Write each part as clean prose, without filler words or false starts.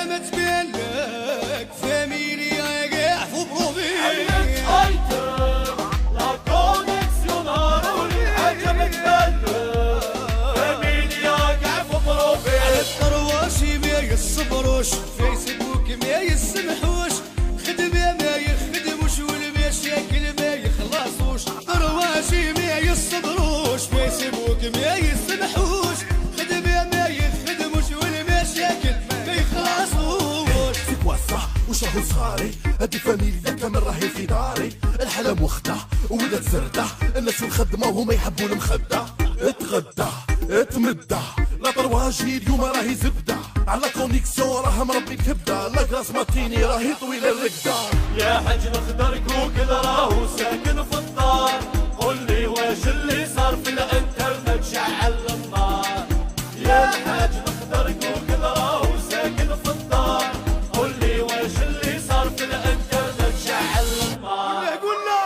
ما تبان لك فاميليا كاع في بروفي لا كونيكسيون هارولي حاجة ما تبان لك فاميليا كاع في بروفي على الطرواشي ما يصبروش فيسبوك ما يسمحوش خدمة ما يخدموش والمشاكل ما يخلصوش طرواشي ما يصبروش فيسبوك ما يسمحوش خدمة ما يخدموش والمشاكل ما يخلصوش فيك وصح وشهو صغاري هادي فاميليا كامل راهي في داري الحلا وخدة ولاد زردة الناس الخدمة وهما يحبوا المخدة اتغدى اتمدى لا طرواجي اليوم راهي زبدة على كونيكسيون راه مربي كبدة لا كلاس ماتيني راهي طويلة الركدة يا حاج نقدر جوجل راهو ساكن في الدار قول لي واش اللي صار في الانترنت شعل النار يا حاج نقدر جوجل راهو ساكن في الدار قول لي واش اللي صار في الانترنت شعل النار قلنا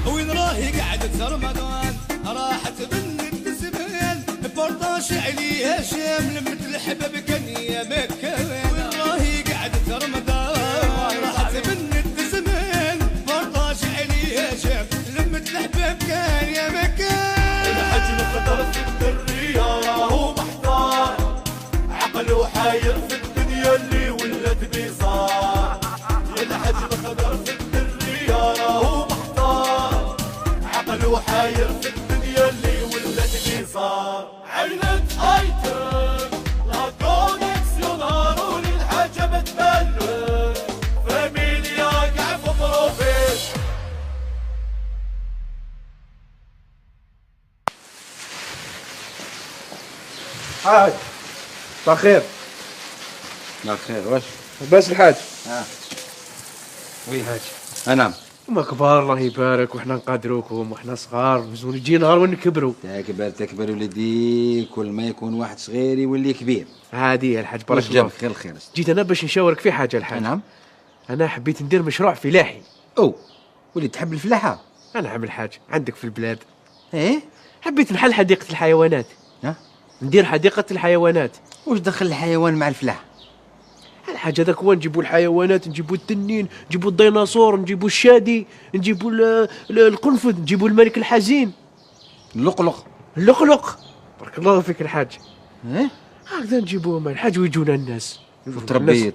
وين راهي قعدة رمضان راحت بنت زمان برطاش عليها شامل مثل الحباب كان يا مكان وين راهي قعدة رمضان راحت بنت زمان برطاش عليها شامل مثل الحباب كان يا مكان الحاج نقدر في الدرية راهو محتار عقله حاير في الدنيا اللي ولات بيزار يا الحاج نقدر في الدرية راهو محتار عقله حاير في الدنيا اللي ولات بيزار عينك ايتم لا كونيكسيون هارولي الحاجة ما تبان فاميليا كاع في بروفيت حاج مساء الخير. لا خير واش؟ بس الحاج وي حاج نعم. هما كبار الله يبارك وحنا نقدروكم وحنا صغار مزون يجي نهار وين نكبروا. تكبر ولدي كل ما يكون واحد صغير يولي كبير. عادي يا الحاج بارك واش الله جابك فيك. خير الخير؟ جيت انا باش نشاورك في حاجه الحاج. نعم. انا حبيت ندير مشروع فلاحي. او ولي تحب الفلاحه؟ انا عم الحاج عندك في البلاد ايه حبيت نحل حديقه الحيوانات. ها ندير حديقه الحيوانات. واش دخل الحيوان مع الفلاحه؟ الحاج هذاك هو نجيبوا الحيوانات نجيبوا التنين نجيبوا الديناصور نجيبوا الشادي نجيبوا القنفذ نجيبوا الملك الحزين اللقلق. اللقلق بارك الله فيك الحاج. ايه هكذا نجيبوهم الحاج ويجونا الناس.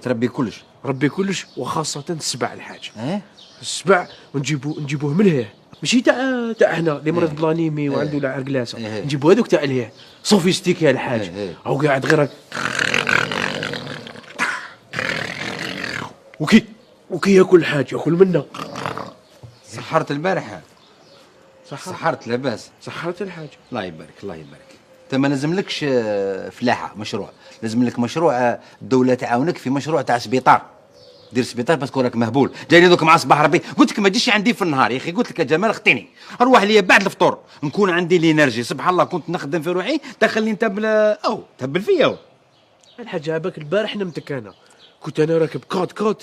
تربي كلش. ربي كلش وخاصة السبع الحاج. ايه السبع ونجيبوه من هنا ماشي تاع هنا اللي مرض بلانيمي وعنده لا عرقلاسه. نجيبوا هذوك تاع الهيه سوفيستيك يا الحاج. او قاعد غير وكي ياكل الحاج ياكل منا. سحرت البارحه. سحرت لاباس. سحرت الحاج. الله يبارك الله يبارك. انت ما لازملكش فلاحه مشروع، لازم لك مشروع الدوله تعاونك في مشروع تاع سبيطار. دير سبيطار باسكو راك مهبول جايني دوك مع صباح ربي قلت لك ما تجيش عندي في النهار يا اخي قلت لك يا جمال اختيني اروح ليا بعد الفطور نكون عندي لينرجي سبحان الله كنت نخدم في روحي دخلني انت او تهبل فيا. الحاج عباك البارح نمتك انا كنت انا راكب كات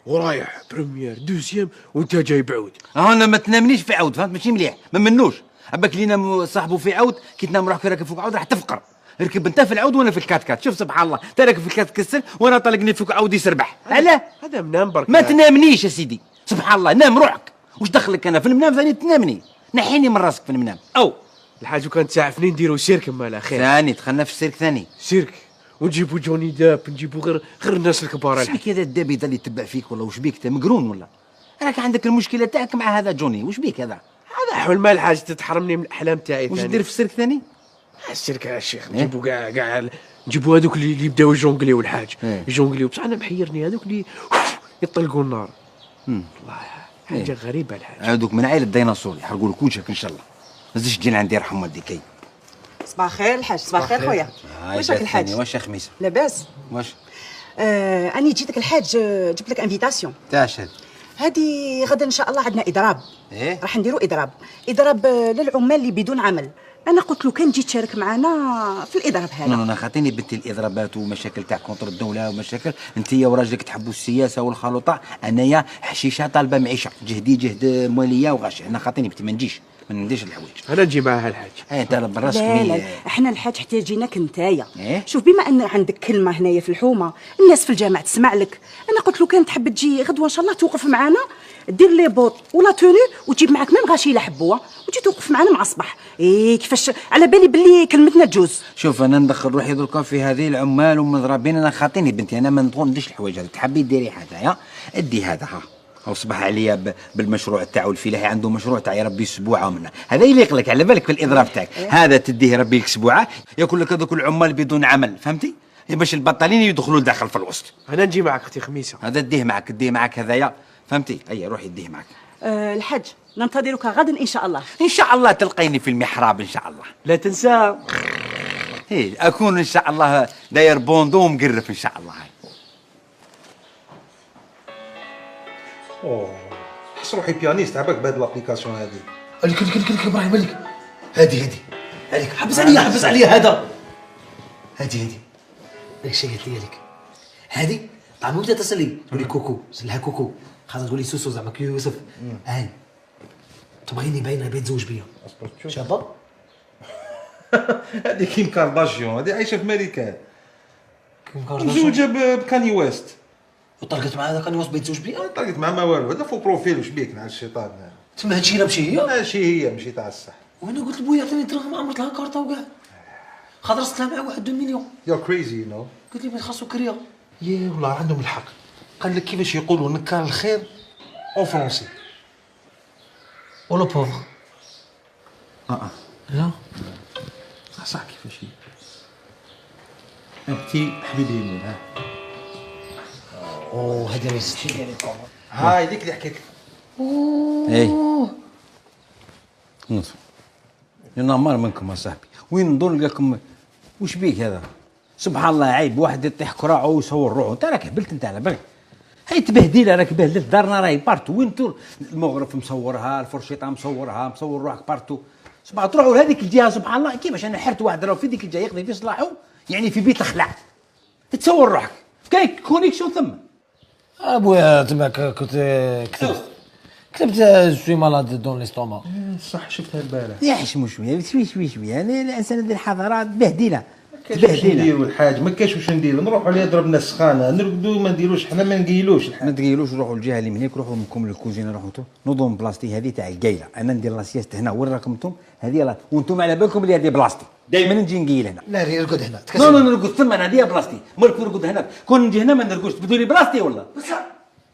ورايح بريمير دوزيام وانت جاي بعود. انا ما تنامنيش في عود فهمت ماشي مليح ما منوش عباك اللي نام صاحبه في عود كي تنام روحك راكب فوق عود راح تفقر. ركب انت في العود وانا في الكات شوف سبحان الله انت راكب في الكات كسر وانا طلقني فوق عود يسربح. علاه هذا منام برك ما تنامنيش يا سيدي سبحان الله نام روحك. واش دخلك انا في المنام ثاني تنامني نحيني من راسك في المنام. او الحاج وكان تعرفني نديروا سيرك مالا خير ثاني دخلنا في السيرك ثاني سيرك ونجيبوا جوني داب نجيبوا غير الناس الكبار. وش بيك هذا الدابي اللي يتبع فيك ولا وش بيك انت مقرون ولا راك عندك المشكله تاعك مع هذا جوني وش بيك هذا حول ما الحاج تتحرمني من الاحلام تاعي. وش دير في السيرك ثاني؟ السيرك يا شيخ نجيبوا كاع نجيبوا هذوك اللي يبداو يجونغليو الحاج يجونغليو بصح انا محيرني هذوك اللي يطلقوا النار. والله حاجه غريبه الحاج. هذوك من عائله الديناصور يحرقوا لك وجهك ان شاء الله. ما تزيدش تجي لعندي يرحم والديك. صباح الخير الحاج. صباح الخير خويا. واش راك الحاج؟ واش يا خميس؟ لاباس؟ واش؟ اني جيتك الحاج جبت لك انفيتاسيون. تاش هذه غدا ان شاء الله عندنا اضراب. ايه راح نديروا اضراب للعمال اللي بدون عمل. انا قلت له كان تجي تشارك معنا في الاضراب هذا. انا خاطيني بنتي الاضرابات ومشاكل تاع كونتر الدوله ومشاكل، انت وراجلك تحبوا السياسه والخلطه، انايا حشيشه طالبه معيشه، جهدي جهد ماليه وغاش، انا خاطيني بنتي ما نجيش، ما نديرش الحوايج. انا نجي معها الحاج. انت براسك لا لا، احنا الحاج احتاجينك نتايا. شوف بما ان عندك كلمه هنايا في الحومه، الناس في الجامع تسمع لك، انا قلت له كان تحب تجي غدوه ان شاء الله توقف معنا، دير لي بوط ولا توني وتجيب معك ميم غاشيله حبوه وتجي توقف معنا مع الصباح. ايه كيفاش على بالي باللي كلمتنا تجوز. شوف انا ندخل روحي دركا في هذه العمال ومضربين، انا خاطيني بنتي، انا ما نديرش الحوايج هذه، تحبي ديري حاجه يا ادي هذا ها، او صبح عليا بالمشروع تاعو الفلاحي، عنده مشروع تاع يربي سبوعه منه، هذا يليق لك على بالك في الاضراب تاعك، هذا تديه ربي لك سبوعه ياكل لك هذوك العمال بدون عمل، فهمتي؟ باش البطالين يدخلوا لداخل في الوسط. انا نجي معك اختي خميسه. هذا ديه معك هذايا، فهمتي؟ هيا روحي ديه معك. الحاج ننتظرك غدا ان شاء الله. ان شاء الله تلقيني في المحراب ان شاء الله. لا تنسى. اكون ان شاء الله داير بوندو ومقرف ان شاء الله. حس روحي بيانيست عباك بهاد لابليكاسيون هادي. لك ابراهيم لك هادي عليك، حبس عليا هذا هادي داك الشيء قلت لك هادي طعمو بدا تصلي تقول لي كوكو سلها كوكو، خاصها تقول لي سوسو زعما كي يوسف. هاي تبغيني باينه بيتزوج بيا شابه. هادي كيم كارداشيون، هادي عايشه في امريكا، كيم كارداشيان مزوجه بكاني ويست. وطلقت مع هذا كان يوصل بيتزوج بيا. طلقت مع ما والو، هذا فو بروفيل وش بيك مع الشيطان. تما هادشي لا ماشي هي، ماشي تاع الصح. وانا قلت لبويا عطيني دراهم عمرت لها كارطه وكاع، خاطر رصت لها مع 1 مليون. يو كريزي يو نو. قلت لي ما خاصو كريه. يا والله عندهم الحق، قال لك كيفاش يقولوا نكار الخير اون فرونسي ولا بوفر. لا صح كيفاش هي. اختي حبيبي يمين ها. اوه هذه ريستي. هاي ديك اللي حكيت لك. اي نوض ينمر منكم اصاحبي، وين ندور نلقاكم وش بيك هذا؟ سبحان الله عيب واحد يطيح كراعه ويصور روحه، انت راك هبلت انت على بالك. هاي تبهديله راك بهدلت دارنا راهي بارتو، وين تور المغرف مصورها، الفرشيطه مصورها، مصور روحك بارتو. سبحان تروحوا لهذيك الجهه سبحان الله كيفاش انا حرت واحد راه في ديك الجهه يقضي في صلاحه، يعني في بيت الخلع تصور روحك كاين كونيكسيون ثم. ابويا تماك كنت كتبت سوي مالاد دون ليستوما. صح شفتها البارح. يا حشموا شويه شويه، انا الانسان هذه الحضارات بهديله واش نديروا الحاج، ما كاش واش نديروا، نروحوا عليه ضربنا السخانه نرقدوا ما نديروش، حنا ما نقيلوش ما تقيلوش، روحوا الجهه اللي من هناك، روحوا منكم للكوزينه، روحوا نوضوا من بلاصتي هذه تاع القايله، انا ندير لاسياست هنا، وين راكم انتم هذه وانتم على بالكم اللي هذه بلاصتي، دائما نجي نقيل هنا. لا رقد هنا لا نرقد ثم، انا هذه بلاصتي، مالك نرقد هناك، كون نجي هنا ما نرقدش، بدوني بلاصتي والله.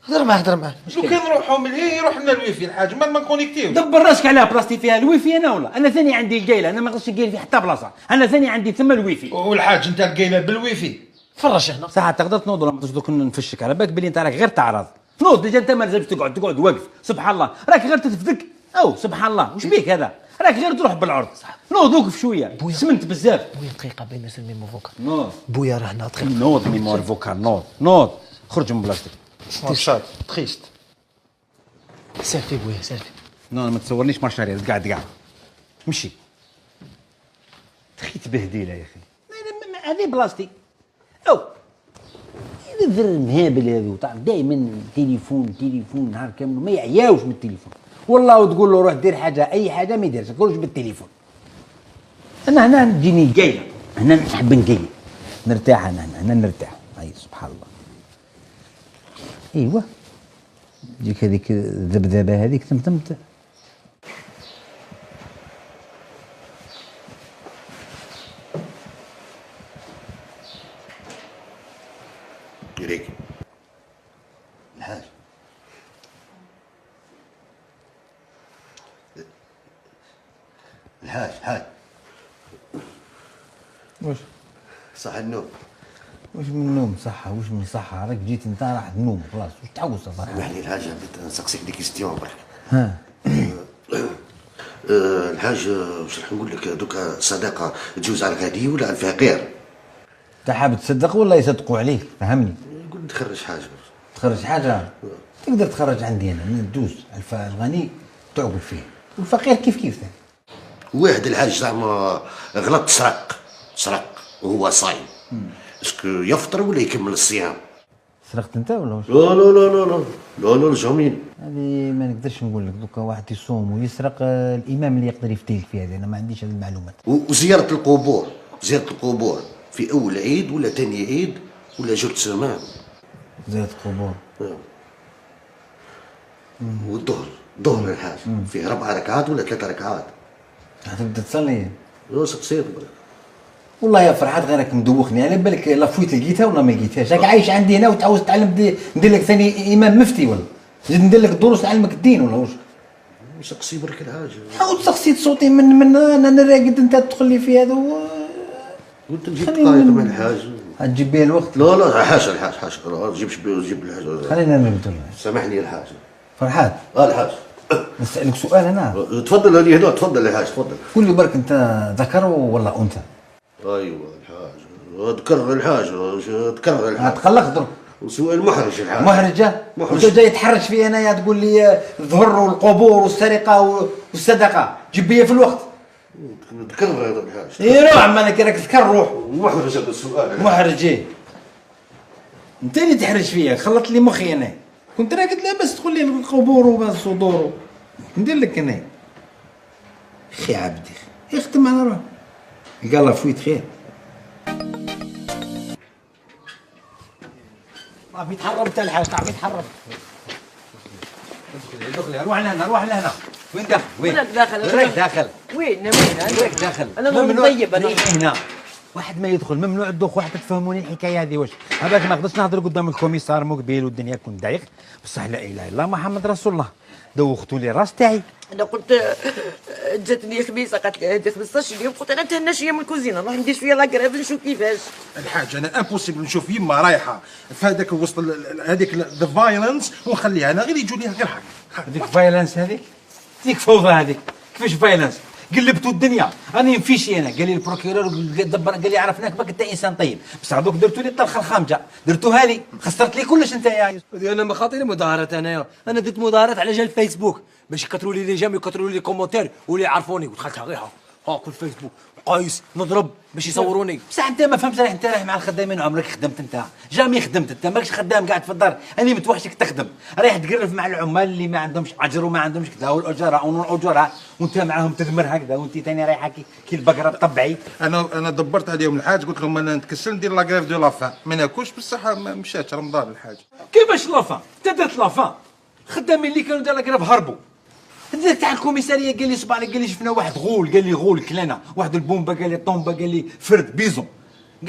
هضر معاه شو كان نروحوا من هنا يروح لنا الويفي الحاج، ما كونيكتيوش. دبر راسك على بلاصتي فيها الويفي انا والله، انا ثاني عندي القايله، انا ما نقدرش نقيل في حتى بلاصه، انا ثاني عندي ثم الويفي. والحاج انت لقينا بالويفي فرش هنا ساعه تقدر تنوض ولا ما تقدرش كنا نفشك على بالك بلي انت راك غير تعرض، نوض ديجا انت ما لازمش تقعد واقف، سبحان الله راك غير تتفدك، او سبحان الله واش بيك هذا، راك غير تروح بالعرض، نوض وقف شويه، سمنت بزاف. بويا دقيقه بين الناس الميمو فوكال. نوض بويا راه هنا دقيقه. نوض ميمور فوكال، نوض خرج من بلاصتك. مارشال تخيست. سالفي بويا سالفي. ما تصورنيش مارشال، قاعد مشي تخي تبهديله يا اخي، هذه بلاصتي. او هذا الذر المهابل هذا دائما تليفون نهار كامل، ما يعياوش من التليفون والله، وتقول له روح دير حاجه اي حاجه ما يديرش، كلش بالتليفون. انا هنا تجيني قايله، هنا نحب نقيل نرتاح، هنا نرتاح. اي سبحان الله. ايوه تجيك هذيك الذبذبه هذيك تمتمت. يريك الحاج الحاج واش صح النوم؟ واش من النوم صحة، واش من صحة، راك جيت انت راح تنوم خلاص، واش تعوز صح. اسمح لي الحاج، حبيت نسقسيك دي كيستيون برك. ها الحاج واش راح نقول لك، دوكا صداقة تجوز على الغادي ولا على الفقير؟ انت حاب تصدق ولا يصدقوا عليك؟ فهمني. نقول تخرج حاجة. تخرج حاجة تقدر تخرج عندي انا، ندوز الغني تعقل فيه، والفقير كيف ثاني. واحد الحاج زعما غلط سرق وهو صايم، اسكو يفطر ولا يكمل الصيام؟ سرقت انت ولا واش؟ لا لا لا لا لا لا لا جميل. هذه ما نقدرش نقول لك، دوكا واحد يصوم ويسرق الامام اللي يقدر يفتي لك فيها، انا ما عنديش هذه المعلومات. وزيارة القبور، زيارة القبور في أول عيد ولا ثاني عيد ولا جوج سمان. زيارة القبور. والظهر الحاج فيه 4 ركعات ولا 3 ركعات. تبدا تصلي؟ سقسيت برك. والله يا فرحات غيرك مدوخني، على بالك لا فويت لقيتها ولا ما لقيتهاش، راك عايش عندي هنا وتعاوز تعلم ندير لك ثاني امام مفتي ولا نزيد ندير لك دروس نعلمك الدين ولا واش؟ سقسي برك الحاج. حاول تسقسي صوتي من انا راقد انت تدخل لي في هذا قلت نجيب دقائق من الحاج. تجيب بيه الوقت؟ لا لا حاشا الحاج حاشا، جيب الحاج. خلينا نبدو. سامحني الحاج. فرحات. الحاج. نسألك سؤال انا. تفضل هذه هنا، تفضل الحاج تفضل. قول لي برك انت ذكر ولا انثى؟ ايوه الحاج تكرر الحاج تكرر الحاج. تقلق درك. وسؤال محرج الحاج. محرجة؟ وانت جاي تحرج في انايا تقول لي الظهر والقبور والسرقة والصدقة، جيب بيا في الوقت. تكرر هذا الحاج. اي روح ما انا راك تذكر روح. محرج هذا السؤال. محرج ايه؟ انت اللي تحرج فيا، خلط لي مخي انا. كنت راقد لاباس تقول لي القبور والصدور ندير لك انا. اخي عبدي اختم على روح. قال له فويت خير. ما بيتحرم انت الحاج، تعال بيتحرم. ادخلي روح لهنا روح لهنا. وين داخل؟ وين داخل؟ وين داخل؟ وين داخل؟ انا مطيب انا هنا. واحد ما يدخل، ممنوع الدخول حتى تفهموني الحكايه هذه واش. هذاك ما نقدرش نهضر قدام الكوميسار مقبل والدنيا تكون دايخ، بصح لا اله الا الله محمد رسول الله. دوختوا لي الراس تاعي. انا قلت جاتني خبيصه قالت لي هذه 15 يوم، قلت انا نتهنى شويه من الكوزينه نروح ندير شويه لاكراف نشوف كيفاش. الحاج انا امبوسيبل نشوف يما رايحه في هذاك الوسط هذيك ذا فايلنس ونخليها انا غير يجوا ليها غير هكا. هذيك فايلنس هذيك؟ هذيك فوضى هذيك، كيفاش فايلنس؟ قلبتوا الدنيا، راني نفيشي انا، قال لي البروكيرور قال لي عرفناك بك انت انسان طيب، بصح دوك درتوا لي الطلخه الخامجه، درتوها لي، خسرت لي كلش انت يا انا ما خاطري مظاهرات انايا، انا درت مظاهرات على جال الفيسبوك باش يكثروا لي جام يكثروا لي كومونتير واللي يعرفوني، ودخلتها غير ها كل فيسبوك قايس نضرب باش يصوروني. بصح انت ما فهمتش، انت رايح مع الخدامين عمرك خدمت انت، جامي خدمت انت، ماكش خدام قاعد في الدار، انا متوحشك تخدم، رايح تقرف مع العمال اللي ما عندهمش اجر وما عندهمش كذا والاجراء والاجراء وانت معاهم تدمر هكذا وانت ثاني رايحه كي البقره طبعي. انا دبرت عليهم الحاج، قلت لهم انا نتكسل ندير لاكريف دو لافان، ما ناكلش بصح ما مشاتش رمضان الحاج. كيفاش لافان؟ انت درت لافان، خدامين اللي كانوا دار لاكريف هربوا. هذاك تاع الكوميساريه قال لي صباح قال لي شفنا واحد غول، قال لي غول كلانا، واحد البومبا قال لي طومبا قال لي فرد بيزون،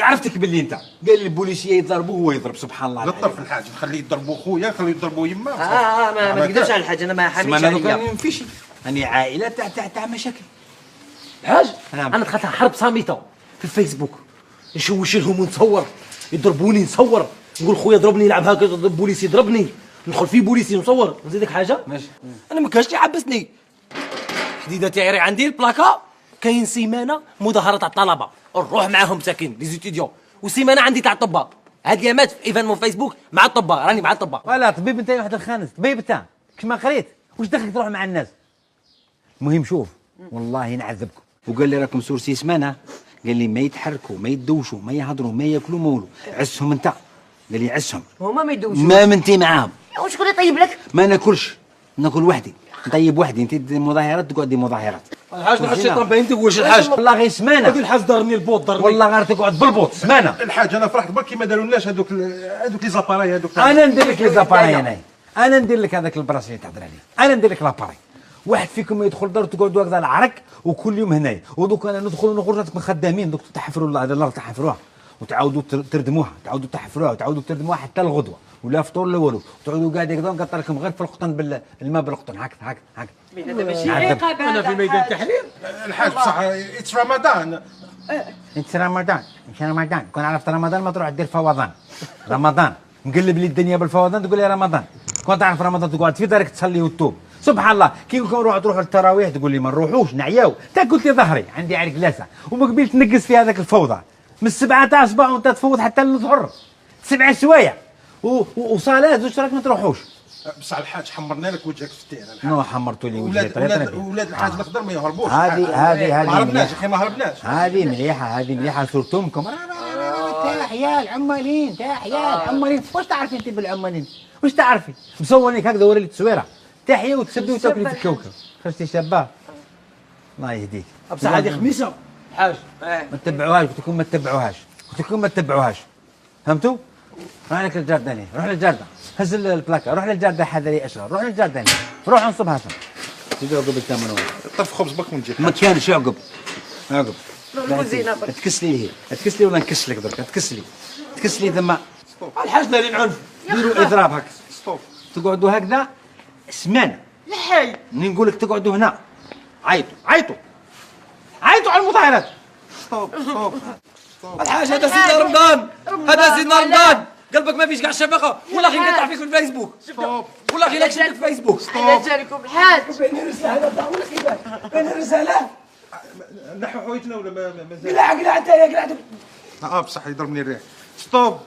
عرفتك باللي انت، قال لي البوليسيه يضربوه هو يضرب سبحان الله. لطف الحاج، نخليه يضربوا خويا نخليه يضربوا يما. ما نقدرش على الحاج، انا ما حاميش عليا. انا نمشي، انا عائله تاع مشاكل. الحاج انا دخلتها حرب صامته في الفيسبوك، نشوش لهم ونصور، يضربوني نصور، نقول خويا ضربني يلعب هكا، البوليسي يضربني، ندخل فيه بوليسي نصور، نزيدك حاجه؟ ماشي انا ما كانش يحبسني. الحديده تاعي عندي البلاكا، كاين سيمانه مظاهره تاع الطلبه، نروح معاهم ساكن لي زيتيديون، وسيمانه عندي تاع الطباء، هاد الايامات في ايفينمون فيسبوك مع الطباء، راني مع الطباء. ولا طبيب انت واحد الخانس، طبيب انت كش ما قريت، واش دخلك تروح مع الناس؟ المهم شوف والله نعذبكم. وقال لي راكم سورسي سمانه، قال لي ما يتحركوا ما يدوشوا ما يهضروا ما ياكلوا ما والو، عسهم انت، قال لي عسهم هما ما يدوشوش. ما منتي معاهم. وشكون يطيب لك؟ ما ناكلش، ناكل وحدي، نطيب وحدي، انت مظاهرات تقعدي مظاهرات. الحاج نروح الشيطان باين تقولش الحاج. والله غير سمانه. هذا الحاج ضرني البوط ضرني. والله غير تقعد بالبوط سمانه. الحاج انا فرحت برك ما دارولناش هذوك لي زاباراي هذوك. انا ندير لك لي زاباراي انايا، انا ندير لك هذاك البراس اللي تهضر عليه، انا ندير لك لاباراي. واحد فيكم يدخل دار تقعدوا هكذا العرك وكل يوم هنايا، ودوك انا ندخل ونخرج هذوك خدامين دوك تحفروا الارض تحفروها وتعاودوا تردموها، تعاودوا تحفروها وتعاودوا تردموها حتى الغدوه ولا فطور لا والو، تعودوا قاعد هكذا ونقطع لكم غير في القطن بالماء بالقطن هكذا هكذا. هذا ماشي عقاب، انا في ميدان التحرير. الحاج بصح اتس رمضان. انت رمضان مش رمضان، كون عرفت رمضان ما تروح دير فوضان. رمضان مقلب لي الدنيا بالفوضان تقول لي رمضان، كون تعرف رمضان تقعد في دارك تصلي وتوب. سبحان الله كي نروح تروحوا للتراويح تقول لي ما نروحوش نعياو، انت قلت لي ظهري عندي عرق لاسه وما قبيل تنقص في هذاك الفوضى من 7 تاع الصباح وانت تفوض حتى للظهر 7 سوايع وصلاه زوج راك ما تروحوش. بصح الحاج حمرنا لك وجهك في التير الحاج. شنو حمرتوا لي وجهي؟ ولاد الحاج الخضر ما يهربوش. هذه ما هربناش اخي، ما هربناش. هذه مليحه صورتكم. تاع عيال عمالين، تاع عيال عمالين. واش تعرفي انت بالعمالين؟ واش تعرفي؟ مصورنيك هكذا وري لي التصويره تحيه وتسبي وتاكلي في الكوكب. خرجتي شابه الله يهديك. بصح هذه خميسه حاج. ما تتبعوهاش، قلت لكم ما تتبعوهاش. فهمتوا؟ روح لك للجارداني، روح للجاردة، هز البلاكه، روح للجاردة حذري اشغل، روح للجارداني، روح انصبها ثم. تجي عقب الثمن وين؟ طف خبز بك ونجي. ما كانش عقب. الموزينه برك. تكسلي ولا نكسلك درك؟ تكسلي ثم. الحاج لا العنف. ديروا اضراب هكا. ستوب. تقعدوا هكذا سمانه. لحي. منين نقول لك تقعدوا هنا عيطوا على المظاهرات. ستوب. الحاج هذا سيدنا رمضان، قلبك ما فيش كاع الشفقه ولا غير نقطع فيك في الفيسبوك. ولا غير نكشف في الفيسبوك. انا جاريكم الحاج. بين الرساله ولا كيفاش؟ بين الرساله نحو حويتنا ولا مازال؟ قلع انت بصح يضربني الريح. ستوب.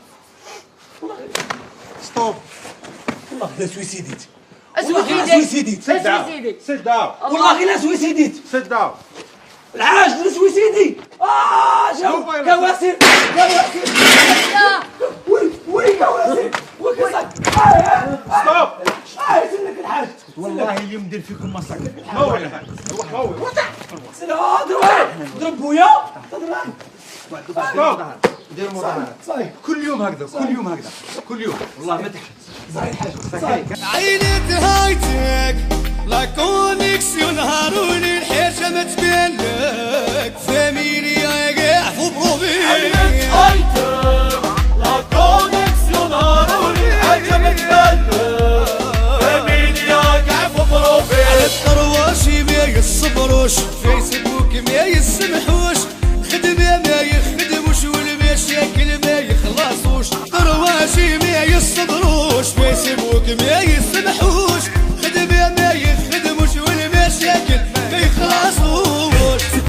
والله غير سويسيديت. سيت داون. والله غير سويسيديت. سيت داون. الحاج سويسيدي. شوف كواسير. وي كواسير. ستوب. سنك الحاج. والله يمدر فيكم مصلحه. هو يا حاج. روح. ضرب بويا. ستوب. دير مظاهرات كل يوم هكذا والله ما تحشم. عيني تهايتك لا كونيكسيون هاروني الحاجة ما تبان لك فاميليا كاع في بروبي. لا كونيكسيون هاروني الحاجة ما تبان لك فاميليا كاع في بروبي. على الطرواشي ما يصبروش فيس